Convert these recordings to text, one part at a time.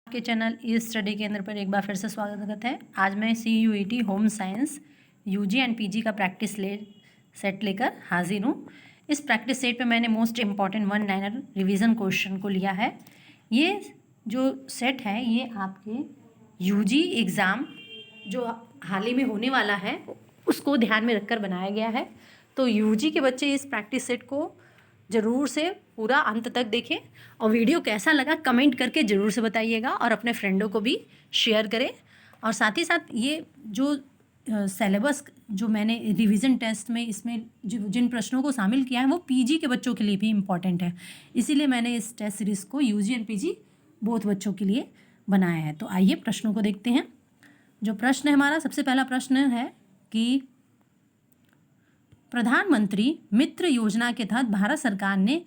के चैनल ई स्टडी केंद्र पर एक बार फिर से स्वागत है। आज मैं CUET home science UG and PG का प्रैक्टिस सेट लेकर हाजिर हूँ। इस प्रैक्टिस सेट पे मैंने मोस्ट इम्पॉर्टेंट 1-लाइनर रिवीजन क्वेश्चन को लिया है। ये जो सेट है ये आपके UG एग्ज़ाम जो हाल ही में होने वाला है उसको ध्यान में रखकर बनाया गया है। तो UG के बच्चे इस प्रैक्टिस सेट को ज़रूर से पूरा अंत तक देखें और वीडियो कैसा लगा कमेंट करके ज़रूर से बताइएगा और अपने फ्रेंडों को भी शेयर करें। और साथ ही साथ ये जो सिलेबस जो मैंने रिवीजन टेस्ट में इसमें जिन प्रश्नों को शामिल किया है वो PG के बच्चों के लिए भी इम्पॉर्टेंट है, इसीलिए मैंने इस टेस्ट सीरीज़ को UG एंड PG बोथ बच्चों के लिए बनाया है। तो आइए प्रश्नों को देखते हैं। जो प्रश्न है हमारा, सबसे पहला प्रश्न है कि प्रधानमंत्री मित्र योजना के तहत भारत सरकार ने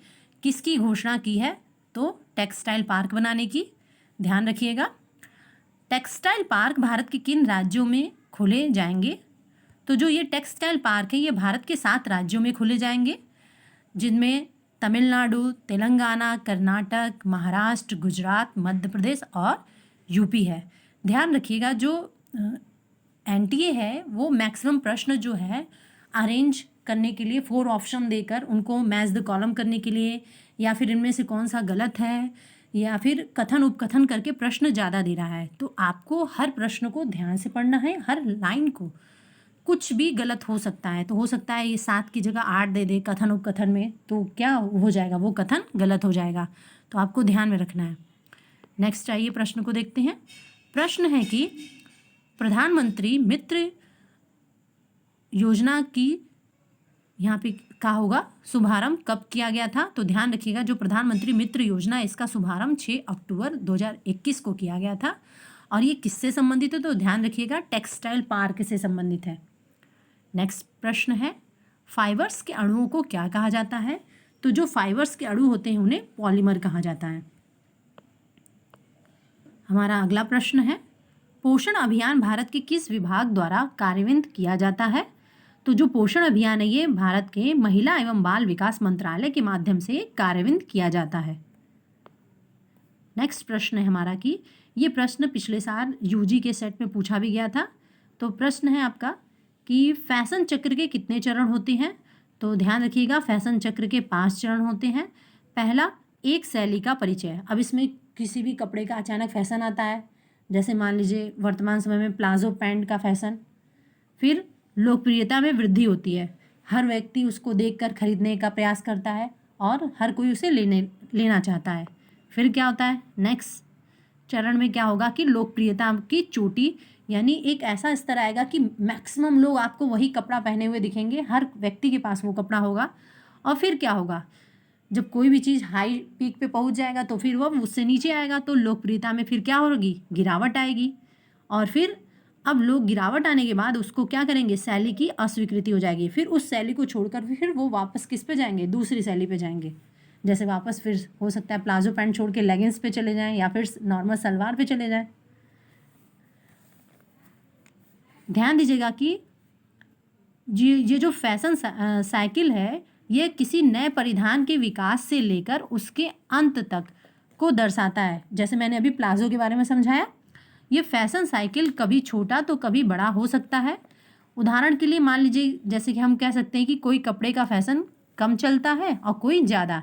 किसकी घोषणा की है? तो टेक्सटाइल पार्क बनाने की। ध्यान रखिएगा, टेक्सटाइल पार्क भारत के किन राज्यों में खोले जाएंगे? तो जो ये टेक्सटाइल पार्क है ये भारत के 7 राज्यों में खोले जाएंगे, जिनमें तमिलनाडु, तेलंगाना, कर्नाटक, महाराष्ट्र, गुजरात, मध्य प्रदेश और UP है। ध्यान रखिएगा, जो NTA है वो मैक्सिमम प्रश्न जो है अरेंज करने के लिए 4 ऑप्शन देकर उनको मैच द कॉलम करने के लिए, या फिर इनमें से कौन सा गलत है, या फिर कथन उपकथन करके प्रश्न ज़्यादा दे रहा है। तो आपको हर प्रश्न को ध्यान से पढ़ना है, हर लाइन को। कुछ भी गलत हो सकता है, तो हो सकता है ये 7 की जगह 8 दे दे कथन उपकथन में, तो क्या हो जाएगा, वो कथन गलत हो जाएगा। तो आपको ध्यान में रखना है। नेक्स्ट आइए प्रश्न को देखते हैं। प्रश्न है कि प्रधानमंत्री मित्र योजना की यहाँ पे क्या होगा, शुभारंभ कब किया गया था? तो ध्यान रखिएगा, जो प्रधानमंत्री मित्र योजना इसका शुभारंभ 6 अक्टूबर 2021 को किया गया था। और ये किससे संबंधित है? तो ध्यान रखिएगा, टेक्सटाइल पार्क से संबंधित है। नेक्स्ट प्रश्न है, फाइबर्स के अणुओं को क्या कहा जाता है? तो जो फाइबर्स के अणु होते हैं उन्हें पॉलीमर कहा जाता है। हमारा अगला प्रश्न है, पोषण अभियान भारत के किस विभाग द्वारा कार्यान्वित किया जाता है? तो जो पोषण अभियान है ये भारत के महिला एवं बाल विकास मंत्रालय के माध्यम से कार्यान्वित किया जाता है। नेक्स्ट प्रश्न है हमारा कि ये प्रश्न पिछले साल UG के सेट में पूछा भी गया था। तो प्रश्न है आपका कि फैशन चक्र के कितने चरण होते हैं? तो ध्यान रखिएगा, फैशन चक्र के 5 चरण होते हैं। पहला, एक शैली का परिचय। अब इसमें किसी भी कपड़े का अचानक फैशन आता है, जैसे मान लीजिए वर्तमान समय में प्लाजो पैंट का फैशन। फिर लोकप्रियता में वृद्धि होती है, हर व्यक्ति उसको देखकर खरीदने का प्रयास करता है और हर कोई उसे लेना चाहता है। फिर क्या होता है, नेक्स्ट चरण में क्या होगा कि लोकप्रियता की चोटी, यानी एक ऐसा स्तर आएगा कि मैक्सिमम लोग आपको वही कपड़ा पहने हुए दिखेंगे, हर व्यक्ति के पास वो कपड़ा होगा। और फिर क्या होगा, जब कोई भी चीज़ हाई पीक पे पहुंच जाएगा तो फिर वह उससे नीचे आएगा, तो लोकप्रियता में फिर क्या होगी, गिरावट आएगी। और फिर अब लोग गिरावट आने के बाद उसको क्या करेंगे, शैली की अस्वीकृति हो जाएगी। फिर उस शैली को छोड़कर फिर वो वापस किस पे जाएंगे, दूसरी शैली पे जाएंगे। जैसे वापस फिर हो सकता है प्लाजो पैंट छोड़ के लेगिंग्स पे चले जाएं, या फिर नॉर्मल सलवार पे चले जाएं। ध्यान दीजिएगा कि ये जो फैशन साइकिल है ये किसी नए परिधान के विकास से लेकर उसके अंत तक को दर्शाता है। जैसे मैंने अभी प्लाजो के बारे में समझाया, ये फैशन साइकिल कभी छोटा तो कभी बड़ा हो सकता है। उदाहरण के लिए मान लीजिए, जैसे कि हम कह सकते हैं कि कोई कपड़े का फैशन कम चलता है और कोई ज़्यादा,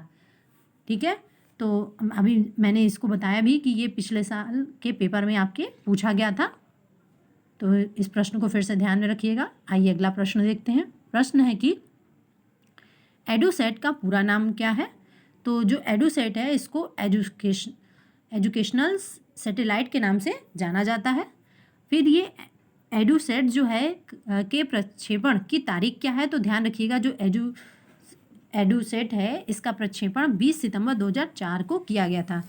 ठीक है। तो अभी मैंने इसको बताया भी कि ये पिछले साल के पेपर में आपके पूछा गया था। तो इस प्रश्न को फिर से ध्यान में रखिएगा। आइए अगला प्रश्न देखते हैं। प्रश्न है कि एडुसेट का पूरा नाम क्या है? तो जो एडुसेट है इसको एजुकेशनल सैटेलाइट के नाम से जाना जाता है। फिर ये एडुसेट जो है के प्रक्षेपण की तारीख क्या है? तो ध्यान रखिएगा, जो एडुसेट है इसका प्रक्षेपण 20 सितंबर 2004 को किया गया था।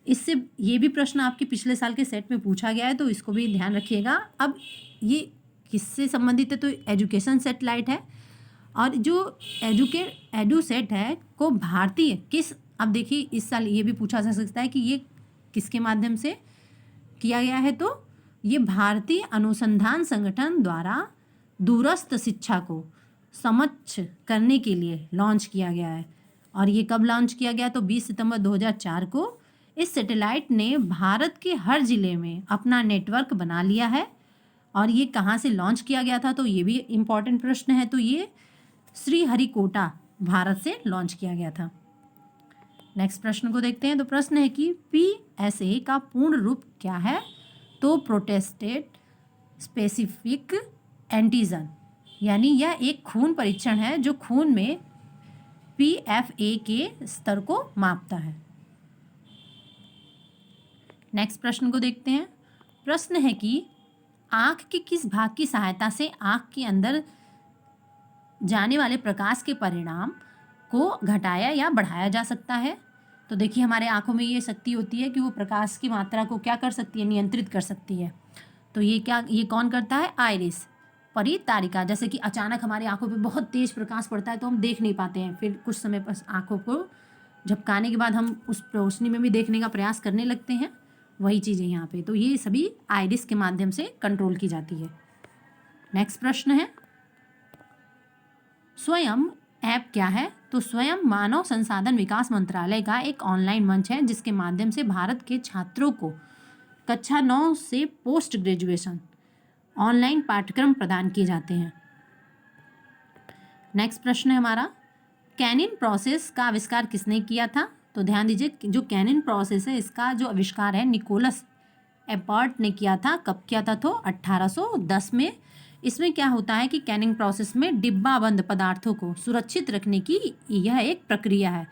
इससे ये भी प्रश्न आपके पिछले साल के सेट में पूछा गया है, तो इसको भी ध्यान रखिएगा। अब ये किससे संबंधित है? तो एजुकेशन सैटेलाइट है। और जो एडुसेट है को भारतीय किस, अब देखिए इस साल ये भी पूछा जा सकता है कि ये किसके माध्यम से किया गया है? तो ये भारतीय अनुसंधान संगठन द्वारा दूरस्थ शिक्षा को समक्ष करने के लिए लॉन्च किया गया है। और ये कब लॉन्च किया गया? तो 20 सितंबर 2004 को इस सैटेलाइट ने भारत के हर जिले में अपना नेटवर्क बना लिया है। और ये कहाँ से लॉन्च किया गया था, तो ये भी इम्पॉर्टेंट प्रश्न है। तो ये श्रीहरिकोटा भारत से लॉन्च किया गया था। नेक्स्ट प्रश्न को देखते हैं। तो प्रश्न है कि PSA का पूर्ण रूप क्या है? तो प्रोटेस्टेड स्पेसिफिक एंटीजन, यानी यह एक खून परीक्षण है जो खून में PFA के स्तर को मापता है। नेक्स्ट प्रश्न को देखते हैं। प्रश्न है कि आँख के किस भाग की सहायता से आँख के अंदर जाने वाले प्रकाश के परिणाम को घटाया या बढ़ाया जा सकता है? तो देखिए, हमारे आँखों में ये शक्ति होती है कि वो प्रकाश की मात्रा को क्या कर सकती है, नियंत्रित कर सकती है। तो ये कौन करता है? आइरिस परितारिका। जैसे कि अचानक हमारी आँखों पे बहुत तेज प्रकाश पड़ता है तो हम देख नहीं पाते हैं, फिर कुछ समय पर आँखों को झपकाने के बाद हम उस रोशनी में भी देखने का प्रयास करने लगते हैं। वही चीज़ है यहाँ पे। तो ये सभी आइरिस के माध्यम से कंट्रोल की जाती है। नेक्स्ट प्रश्न है, स्वयं ऐप क्या है? तो स्वयं मानव संसाधन विकास मंत्रालय का एक ऑनलाइन मंच है जिसके माध्यम से भारत के छात्रों को कक्षा 9 से पोस्ट ग्रेजुएशन ऑनलाइन पाठ्यक्रम प्रदान किए जाते हैं। नेक्स्ट प्रश्न है हमारा, कैनिन प्रोसेस का आविष्कार किसने किया था? तो ध्यान दीजिए, जो कैनिन प्रोसेस है इसका जो आविष्कार है निकोलस एपर्ट ने किया था। कब किया था? तो 1810 में। इसमें क्या होता है कि कैनिंग प्रोसेस में डिब्बाबंद पदार्थों को सुरक्षित रखने की यह एक प्रक्रिया है।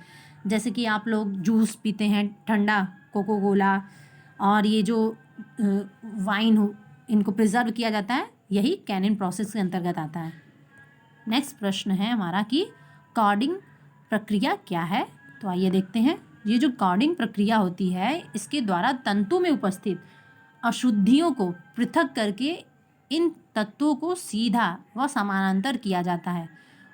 जैसे कि आप लोग जूस पीते हैं, ठंडा कोको कोला, और ये जो वाइन हो, इनको प्रिजर्व किया जाता है, यही कैनिंग प्रोसेस के अंतर्गत आता है। नेक्स्ट प्रश्न है हमारा कि कॉर्डिंग प्रक्रिया क्या है? तो आइए देखते हैं। ये जो कॉर्डिंग प्रक्रिया होती है इसके द्वारा तंतु में उपस्थित अशुद्धियों को पृथक करके इन तत्वों को सीधा व समानांतर किया जाता है,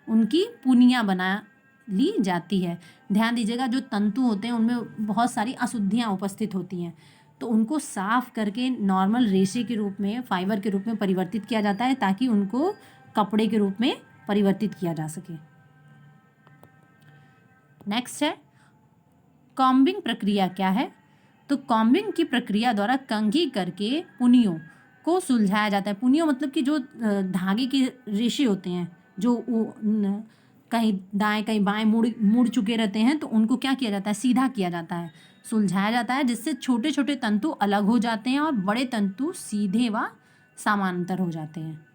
उनकी पुनिया बना ली जाती है। ध्यान दीजिएगा, जो तंतु होते हैं उनमें बहुत सारी अशुद्धियाँ उपस्थित होती हैं, तो उनको साफ करके नॉर्मल रेशे के रूप में, फाइबर के रूप में परिवर्तित किया जाता है ताकि उनको कपड़े के रूप में परिवर्तित किया जा सके। नेक्स्ट है, कॉम्बिंग प्रक्रिया क्या है? तो कॉम्बिंग की प्रक्रिया द्वारा कंघी करके पुनियों को सुलझाया जाता है। पुनियों मतलब कि जो धागे के रेशे होते हैं, जो कहीं दाएं कहीं बाएं मुड़ चुके रहते हैं, तो उनको क्या किया जाता है? सीधा किया जाता है, सुलझाया जाता है, जिससे छोटे छोटे तंतु अलग हो जाते हैं और बड़े तंतु सीधे व समानांतर हो जाते हैं।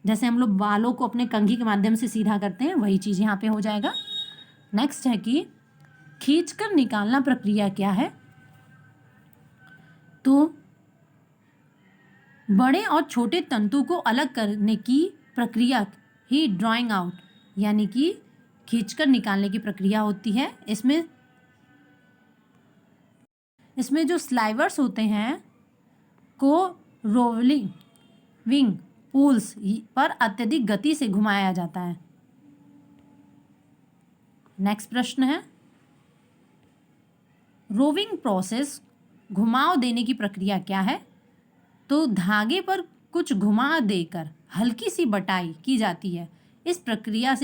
जैसे हम लोग बालों को अपने कंघी के माध्यम से सीधा करते हैं, वही चीज़ यहाँ पे हो जाएगा। नेक्स्ट है कि खींचकर निकालना प्रक्रिया क्या है? तो बड़े और छोटे तंतु को अलग करने की प्रक्रिया ही ड्राइंग आउट, यानी कि खींचकर निकालने की प्रक्रिया होती है। इसमें जो स्लाइवर्स होते हैं को रोलिंग विंग पूल्स पर अत्यधिक गति से घुमाया जाता है। नेक्स्ट प्रश्न है, रोविंग प्रोसेस घुमाव देने की प्रक्रिया क्या है? तो धागे पर कुछ घुमा देकर हल्की सी बटाई की जाती है। इस प्रक्रिया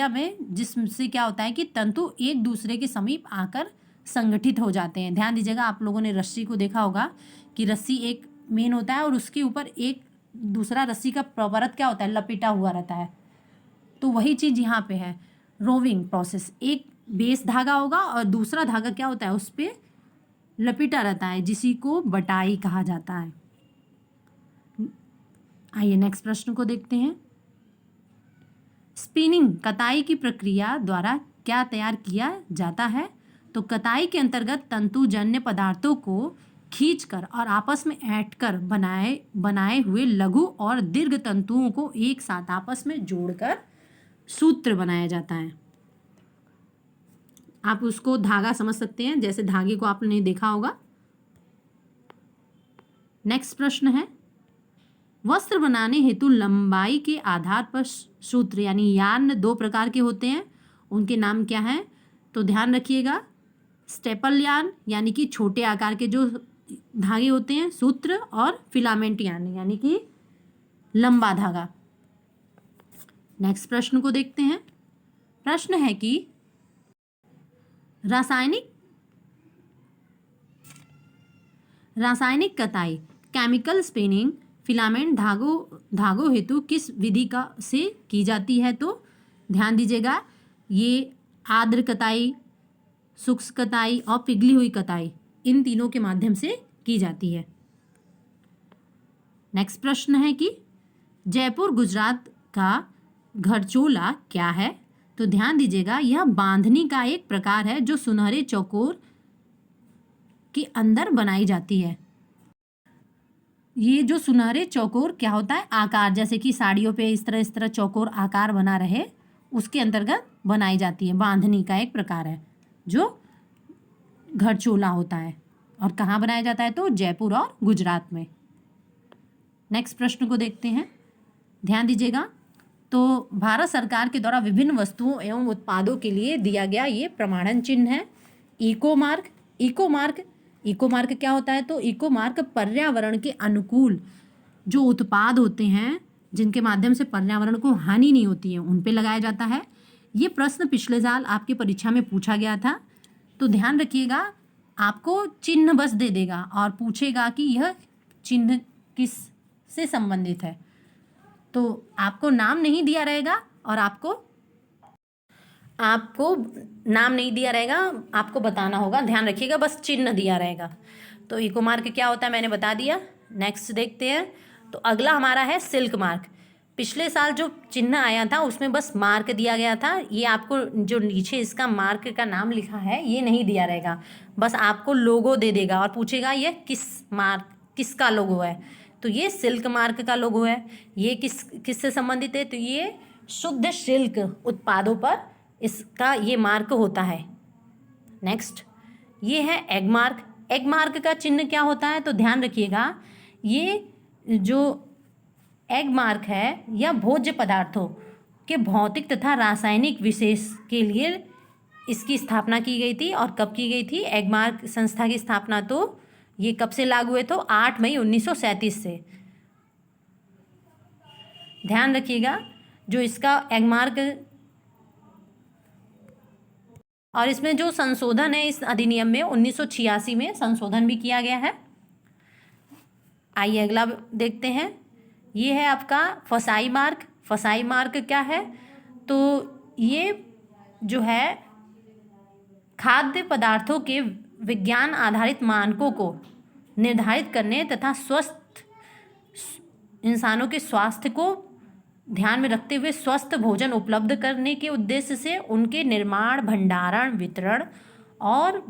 में जिससे क्या होता है कि तंतु एक दूसरे के समीप आकर संगठित हो जाते हैं। ध्यान दीजिएगा, आप लोगों ने रस्सी को देखा होगा कि रस्सी एक मेन होता है और उसके ऊपर एक दूसरा रस्सी का परत क्या होता है? लपेटा हुआ रहता है। तो वही चीज़ यहाँ पे है। रोविंग प्रोसेस, एक बेस धागा होगा और दूसरा धागा क्या होता है? उस पर लपेटा रहता है, जिसी को बटाई कहा जाता है। आइए नेक्स्ट प्रश्न को देखते हैं। स्पिनिंग कताई की प्रक्रिया द्वारा क्या तैयार किया जाता है? तो कताई के अंतर्गत तंतुजन्य पदार्थों को खींचकर और आपस में ऐंठकर बनाए हुए लघु और दीर्घ तंतुओं को एक साथ आपस में जोड़कर सूत्र बनाया जाता है। आप उसको धागा समझ सकते हैं, जैसे धागे को आपने देखा होगा। नेक्स्ट प्रश्न है, वस्त्र बनाने हेतु लंबाई के आधार पर सूत्र यानी यार्न दो प्रकार के होते हैं, उनके नाम क्या हैं? तो ध्यान रखिएगा, स्टेपल यार्न यानी कि छोटे आकार के जो धागे होते हैं सूत्र, और फिलामेंट यार्न यानी कि लंबा धागा। नेक्स्ट प्रश्न को देखते हैं। प्रश्न है कि रासायनिक कताई केमिकल स्पिनिंग फिलामेंट धागों हेतु किस विधि का से की जाती है? तो ध्यान दीजिएगा, ये आर्द्र कताई, शुष्क कताई और पिघली हुई कताई, इन तीनों के माध्यम से की जाती है। नेक्स्ट प्रश्न है कि जयपुर गुजरात का घरचोला क्या है? तो ध्यान दीजिएगा, यह बांधनी का एक प्रकार है जो सुनहरे चौकोर के अंदर बनाई जाती है। ये जो सुनहरे चौकोर क्या होता है? आकार, जैसे कि साड़ियों पे इस तरह चौकोर आकार बना रहे, उसके अंतर्गत बनाई जाती है। बांधनी का एक प्रकार है जो घरचोला होता है। और कहाँ बनाया जाता है? तो जयपुर और गुजरात में। नेक्स्ट प्रश्न को देखते हैं, ध्यान दीजिएगा। तो भारत सरकार के द्वारा विभिन्न वस्तुओं एवं उत्पादों के लिए दिया गया ये प्रमाणन चिन्ह है इको मार्क। इको मार्क क्या होता है? तो इको मार्क पर्यावरण के अनुकूल जो उत्पाद होते हैं, जिनके माध्यम से पर्यावरण को हानि नहीं होती है, उन पे लगाया जाता है। ये प्रश्न पिछले साल आपकी परीक्षा में पूछा गया था। तो ध्यान रखिएगा, आपको चिन्ह बस दे देगा और पूछेगा कि यह चिन्ह किस से संबंधित है। तो आपको नाम नहीं दिया रहेगा और आपको नाम नहीं दिया रहेगा, आपको बताना होगा। ध्यान रखिएगा, बस चिन्ह दिया रहेगा। तो इको मार्क क्या होता है मैंने बता दिया। नेक्स्ट देखते हैं। तो अगला हमारा है सिल्क मार्क। पिछले साल जो चिन्ह आया था उसमें बस मार्क दिया गया था। ये आपको जो नीचे इसका मार्क का नाम लिखा है ये नहीं दिया रहेगा, बस आपको लोगो दे देगा और पूछेगा ये किसका लोगो है। तो ये सिल्क मार्क का लोगो है। ये किससे संबंधित है? तो ये शुद्ध सिल्क उत्पादों पर इसका ये मार्क होता है। नेक्स्ट ये है एग मार्क। एग मार्क का चिन्ह क्या होता है? तो ध्यान रखिएगा, ये जो एग मार्क है यह भोज्य पदार्थों के भौतिक तथा रासायनिक विशेष के लिए इसकी स्थापना की गई थी। और कब की गई थी एग मार्क संस्था की स्थापना? तो ये कब से लागू हुए? तो 8 मई 1937 से। ध्यान रखिएगा, जो इसका एग मार्क और इसमें जो संशोधन है इस अधिनियम में 1986 में संशोधन भी किया गया है। आइए अगला देखते हैं। ये है आपका फसाई मार्क। फसाई मार्क क्या है? तो ये जो है खाद्य पदार्थों के विज्ञान आधारित मानकों को निर्धारित करने तथा स्वस्थ इंसानों के स्वास्थ्य को ध्यान में रखते हुए स्वस्थ भोजन उपलब्ध करने के उद्देश्य से उनके निर्माण, भंडारण, वितरण और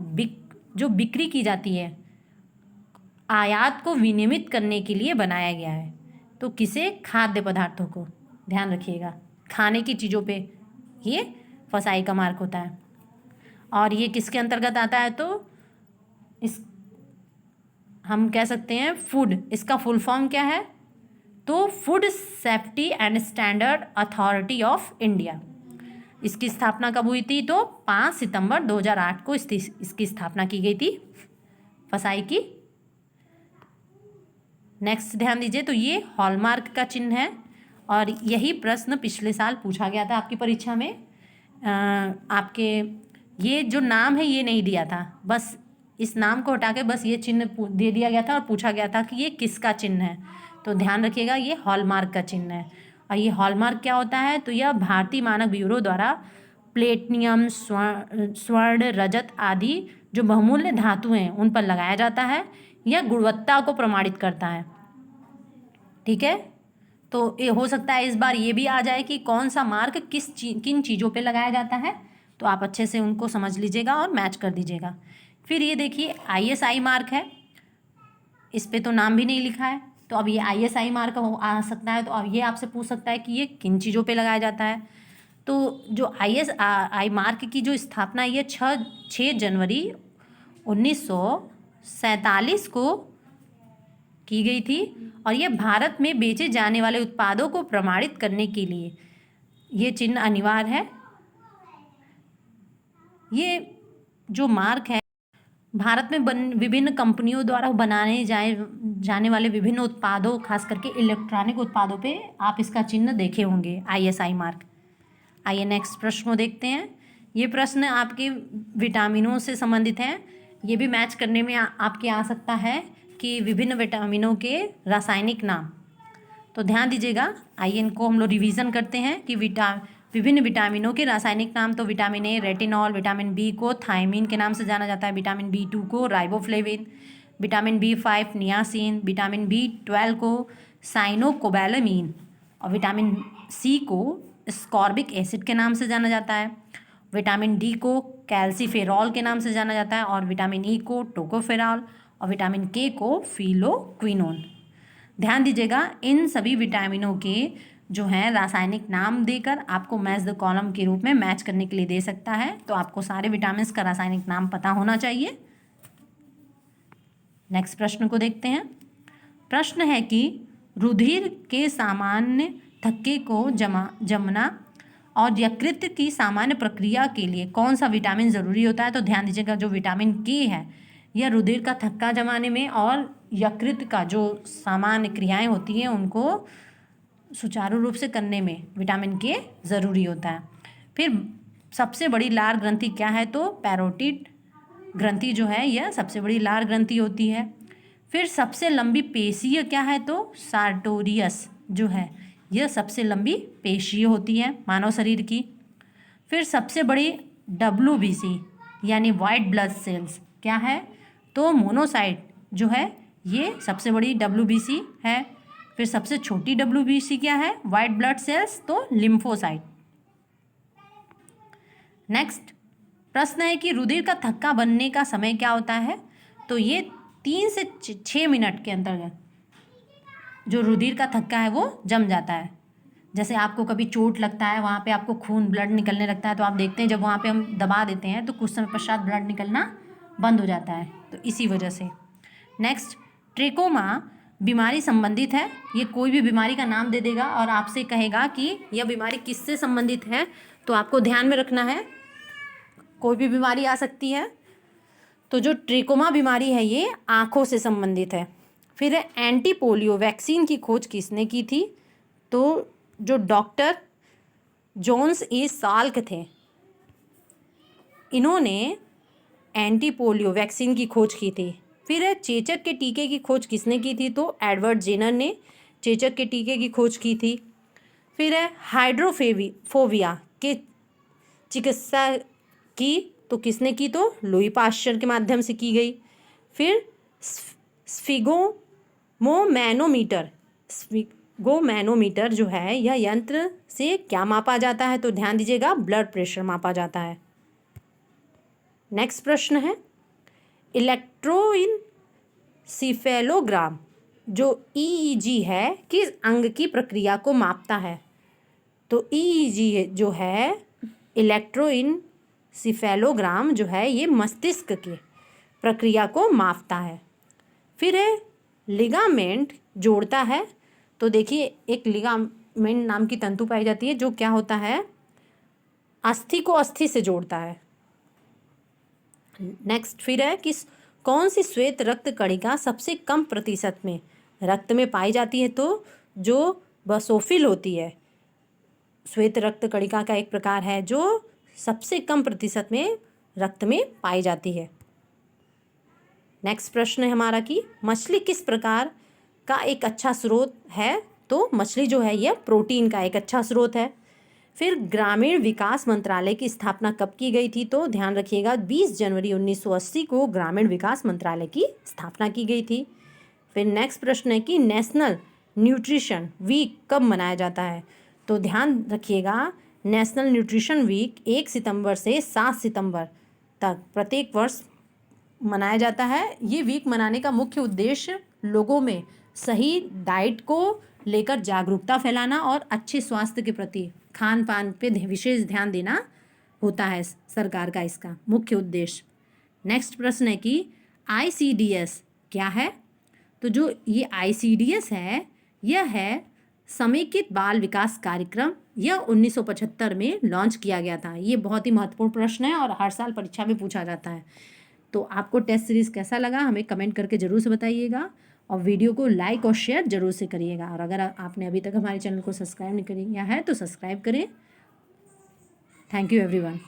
जो बिक्री की जाती है, आयात को विनियमित करने के लिए बनाया गया है। तो किसे? खाद्य पदार्थों को। ध्यान रखिएगा, खाने की चीज़ों पे ये फसाई का मार्क होता है। और ये किसके अंतर्गत आता है? तो हम कह सकते हैं फूड। इसका फुल फॉर्म क्या है? तो food safety and standard authority of India. इसकी स्थापना कब हुई थी? तो 5 सितंबर 2008 को इसकी स्थापना की गई थी, फसाई की। नेक्स्ट ध्यान दीजिए, तो ये हॉलमार्क का चिन्ह है और यही प्रश्न पिछले साल पूछा गया था आपकी परीक्षा में। आपके ये जो नाम है ये नहीं दिया था, बस इस नाम को हटा के बस ये चिन्ह दे दिया गया था और पूछा गया था कि ये किसका चिन्ह है। तो ध्यान रखिएगा, ये हॉलमार्क का चिन्ह है। और ये हॉलमार्क क्या होता है? तो यह भारतीय मानक ब्यूरो द्वारा प्लेटिनम, स्वर्ण, रजत आदि जो बहुमूल्य धातु हैं उन पर लगाया जाता है। यह गुणवत्ता को प्रमाणित करता है। ठीक है, तो ये हो सकता है इस बार ये भी आ जाए कि कौन सा मार्क किन चीज़ों पे लगाया जाता है, तो आप अच्छे से उनको समझ लीजिएगा और मैच कर दीजिएगा। फिर ये देखिए ISI मार्क है, इस पे तो नाम भी नहीं लिखा है, तो अब ये ISI मार्क आ सकता है। तो अब ये आपसे पूछ सकता है कि ये किन चीज़ों पे लगाया जाता है। तो जो ISI मार्क की जो स्थापना ये 6 जनवरी 1947 को की गई थी और ये भारत में बेचे जाने वाले उत्पादों को प्रमाणित करने के लिए ये चिन्ह अनिवार्य है। ये जो मार्क है भारत में विभिन्न कंपनियों द्वारा बनाने जाने वाले विभिन्न उत्पादों, खास करके इलेक्ट्रॉनिक उत्पादों पे आप इसका चिन्ह देखे होंगे, ISI मार्क। आइए नेक्स्ट प्रश्न को देखते हैं ये प्रश्न आपके विटामिनों से संबंधित हैं। ये भी मैच करने में आपके आ सकता है कि विभिन्न विटामिनों के रासायनिक नाम। तो ध्यान दीजिएगा, आइए इनको हम लोग रिवीजन करते हैं कि विभिन्न विटामिनों के रासायनिक नाम। तो vitamin A retinol, vitamin B को थायमीन के नाम से जाना जाता है, विटामिन B2 को riboflavin, vitamin B5 niacin, vitamin B12 को साइनोकोबैलामीन और विटामिन सी को स्कॉर्बिक एसिड के नाम से जाना जाता है, विटामिन डी को कैल्सीफेरॉल के नाम से जाना जाता है और विटामिन ई को टोकोफेरॉल और विटामिन के को फिलोक्विनोन। ध्यान दीजिएगा, इन सभी विटामिनों के जो हैं रासायनिक नाम देकर आपको मैच द कॉलम के रूप में मैच करने के लिए दे सकता है। तो आपको सारे विटामिन्स का रासायनिक नाम पता होना चाहिए। नेक्स्ट प्रश्न को देखते हैं। प्रश्न है कि रुधिर के सामान्य थक्के को जमना और यकृत की सामान्य प्रक्रिया के लिए कौन सा विटामिन ज़रूरी होता है। तो ध्यान दीजिएगा, जो विटामिन के है यह रुधिर का थक्का जमाने में और यकृत का जो सामान्य क्रियाएं होती हैं उनको सुचारू रूप से करने में विटामिन के ज़रूरी होता है। फिर सबसे बड़ी लार ग्रंथि क्या है, तो पैरोटिड ग्रंथि जो है यह सबसे बड़ी लार ग्रंथि होती है। फिर सबसे लंबी पेशीय क्या है, तो सार्टोरियस जो है यह सबसे लंबी पेशीय होती है मानव शरीर की। फिर सबसे बड़ी WBC यानी वाइट ब्लड सेल्स क्या है, तो मोनोसाइट जो है ये सबसे बड़ी WBC है। फिर सबसे छोटी WBC क्या है, वाइट ब्लड सेल्स, तो लिम्फोसाइट। नेक्स्ट प्रश्न है कि रुधिर का थक्का बनने का समय क्या होता है। तो ये 3 से 6 मिनट के अंतर्गत जो रुधिर का थक्का है वो जम जाता है। जैसे आपको कभी चोट लगता है, वहाँ पे आपको खून ब्लड निकलने लगता है, तो आप देखते हैं जब वहाँ पे हम दबा देते हैं तो कुछ समय पश्चात ब्लड निकलना बंद हो जाता है, तो इसी वजह से। नेक्स्ट ट्रेकोमा बीमारी संबंधित है। ये कोई भी बीमारी का नाम दे देगा और आपसे कहेगा कि यह बीमारी किससे संबंधित है, तो आपको ध्यान में रखना है कोई भी बीमारी आ सकती है। तो जो ट्रेकोमा बीमारी है ये आँखों से संबंधित है। फिर एंटी पोलियो वैक्सीन की खोज किसने की थी, तो जो डॉक्टर जोन्स ए साल्क थे, इन्होंने एंटी पोलियो वैक्सीन की खोज की थी। फिर चेचक के टीके की खोज किसने की थी, तो एडवर्ड जेनर ने चेचक के टीके की खोज की थी। फिर हाइड्रोफोबिया के चिकित्सा की तो किसने की, तो लुई पाश्चर के माध्यम से की गई। फिर स्फिगोमैनोमीटर जो है यह यंत्र से क्या मापा जाता है, तो ध्यान दीजिएगा ब्लड प्रेशर मापा जाता है। नेक्स्ट प्रश्न है इलेक्ट्रोइनसिफेलोग्राम जो EEG है किस अंग की प्रक्रिया को मापता है, तो EEG जो है इलेक्ट्रोइनसिफेलोग्राम जो है ये मस्तिष्क की प्रक्रिया को मापता है। फिर है लिगामेंट जोड़ता है, तो देखिए एक लिगामेंट नाम की तंतु पाई जाती है जो क्या होता है, अस्थि को अस्थि से जोड़ता है। नेक्स्ट फिर है कि कौन सी श्वेत रक्त कणिका सबसे कम प्रतिशत में रक्त में पाई जाती है, तो जो बसोफिल होती है श्वेत रक्त कणिका का एक प्रकार है जो सबसे कम प्रतिशत में रक्त में पाई जाती है। नेक्स्ट प्रश्न है हमारा कि मछली किस प्रकार का एक अच्छा स्रोत है, तो मछली जो है यह प्रोटीन का एक अच्छा स्रोत है। फिर ग्रामीण विकास मंत्रालय की स्थापना कब की गई थी, तो ध्यान रखिएगा 20 जनवरी 1980 को ग्रामीण विकास मंत्रालय की स्थापना की गई थी। फिर नेक्स्ट प्रश्न है कि नेशनल न्यूट्रिशन वीक कब मनाया जाता है, तो ध्यान रखिएगा नेशनल न्यूट्रिशन वीक 1 सितंबर से 7 सितंबर तक प्रत्येक वर्ष मनाया जाता है। ये वीक मनाने का मुख्य उद्देश्य लोगों में सही डाइट को लेकर जागरूकता फैलाना और अच्छे स्वास्थ्य के प्रति खान पान पे विशेष ध्यान देना होता है सरकार का इसका मुख्य उद्देश्य। नेक्स्ट प्रश्न है कि ICDS क्या है, तो जो ये ICDS है यह है समेकित बाल विकास कार्यक्रम, यह 1975 में लॉन्च किया गया था। ये बहुत ही महत्वपूर्ण प्रश्न है और हर साल परीक्षा में पूछा जाता है। तो आपको टेस्ट सीरीज़ कैसा लगा हमें कमेंट करके ज़रूर से बताइएगा और वीडियो को लाइक और शेयर ज़रूर से करिएगा। और अगर आपने अभी तक हमारे चैनल को सब्सक्राइब नहीं किया है तो सब्सक्राइब करें। Thank you everyone.